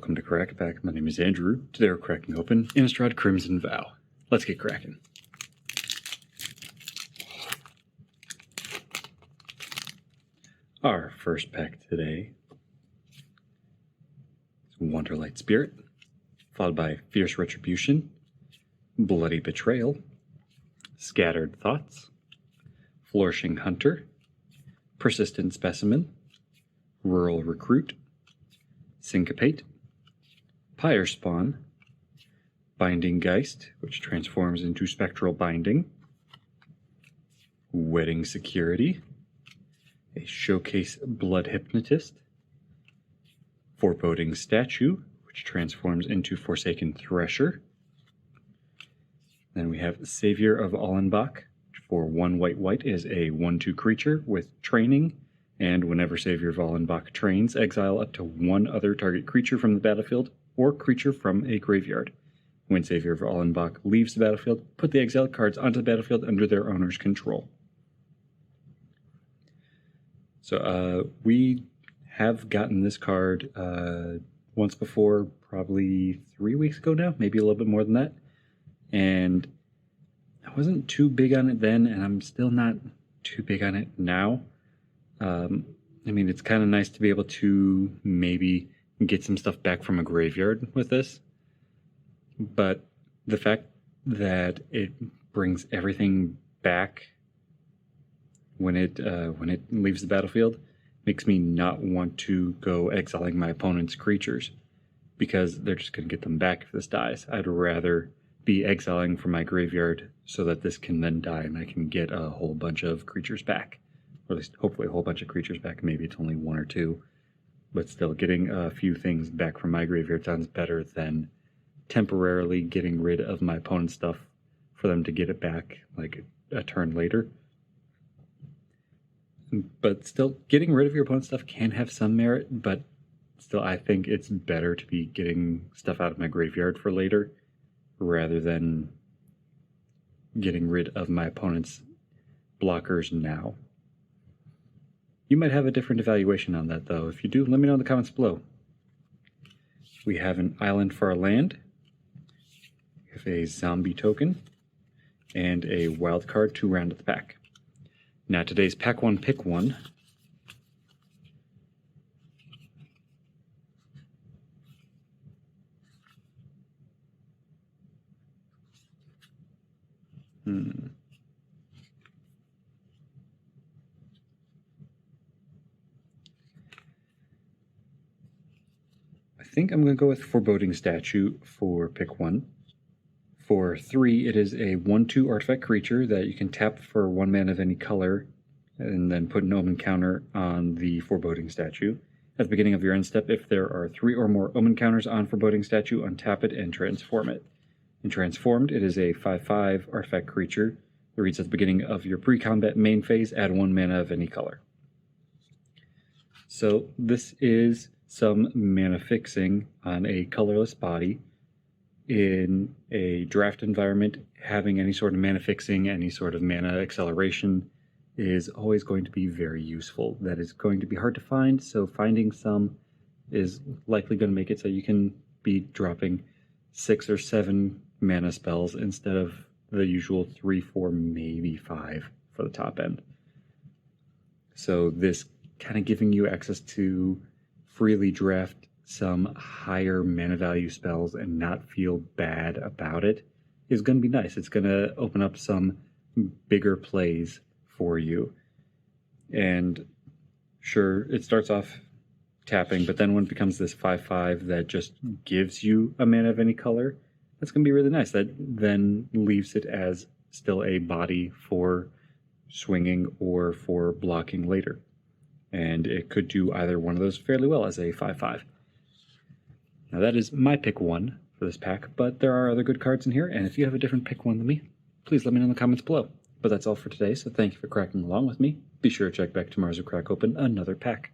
welcome to Crack Pack. My name is Andrew. Today we're cracking open Innistrad Crimson Vow. Let's get cracking. Our first pack today is Wonderlight Spirit, followed by Fierce Retribution, Bloody Betrayal, Scattered Thoughts, Flourishing Hunter, Persistent Specimen, Rural Recruit, Syncopate, Pyre Spawn, Binding Geist, which transforms into Spectral Binding, Wedding Security, a Showcase Blood Hypnotist, Foreboding Statue, which transforms into Forsaken Thresher. Then we have Savior of Allenbach. For 1 white is a 1/2 creature with training, and whenever Savior of Allenbach trains, exile up to 1 other target creature from the battlefield or creature from a graveyard. When Savior of Allenbach leaves the battlefield, put the exiled cards onto the battlefield under their owner's control. So we have gotten this card once before, probably 3 weeks ago now, maybe a little bit more than that. And I wasn't too big on it then, and I'm still not too big on it now. I mean, it's kind of nice to be able to maybe get some stuff back from a graveyard with this. But the fact that it brings everything back when it leaves the battlefield makes me not want to go exiling my opponent's creatures, because they're just going to get them back if this dies. I'd rather be exiling from my graveyard so that this can then die and I can get a whole bunch of creatures back. Or at least hopefully a whole bunch of creatures back. Maybe it's only 1 or 2. But still, getting a few things back from my graveyard sounds better than temporarily getting rid of my opponent's stuff for them to get it back like a turn later. But still, getting rid of your opponent's stuff can have some merit, but still I think it's better to be getting stuff out of my graveyard for later rather than getting rid of my opponent's blockers now. You might have a different evaluation on that, though. If you do, let me know in the comments below. We have an island for our land. We have a zombie token and a wild card to round out the pack. Now today's Pack 1 Pick 1. I think I'm going to go with Foreboding Statue for pick 1. For 3, it is a 1/2 artifact creature that you can tap for 1 mana of any color and then put an Omen counter on the Foreboding Statue. At the beginning of your end step, if there are 3 or more Omen counters on Foreboding Statue, untap it and transform it. In Transformed, it is a 5/5 artifact creature that reads at the beginning of your pre-combat main phase, add 1 mana of any color. So this is some mana fixing on a colorless body. In a draft environment, having any sort of mana fixing, any sort of mana acceleration is always going to be very useful. That is going to be hard to find, so finding some is likely going to make it so you can be dropping 6 or 7 mana spells instead of the usual 3, 4, maybe 5 for the top end. So this kind of giving you access to freely draft some higher mana value spells and not feel bad about it is going to be nice. It's going to open up some bigger plays for you. And sure, it starts off tapping, but then when it becomes this 5/5 that just gives you a mana of any color, that's going to be really nice. That then leaves it as still a body for swinging or for blocking later. And it could do either one of those fairly well as a 5/5. Now that is my pick 1 for this pack, but there are other good cards in here, and if you have a different pick 1 than me, please let me know in the comments below. But that's all for today, so thank you for cracking along with me. Be sure to check back tomorrow as we crack open another pack.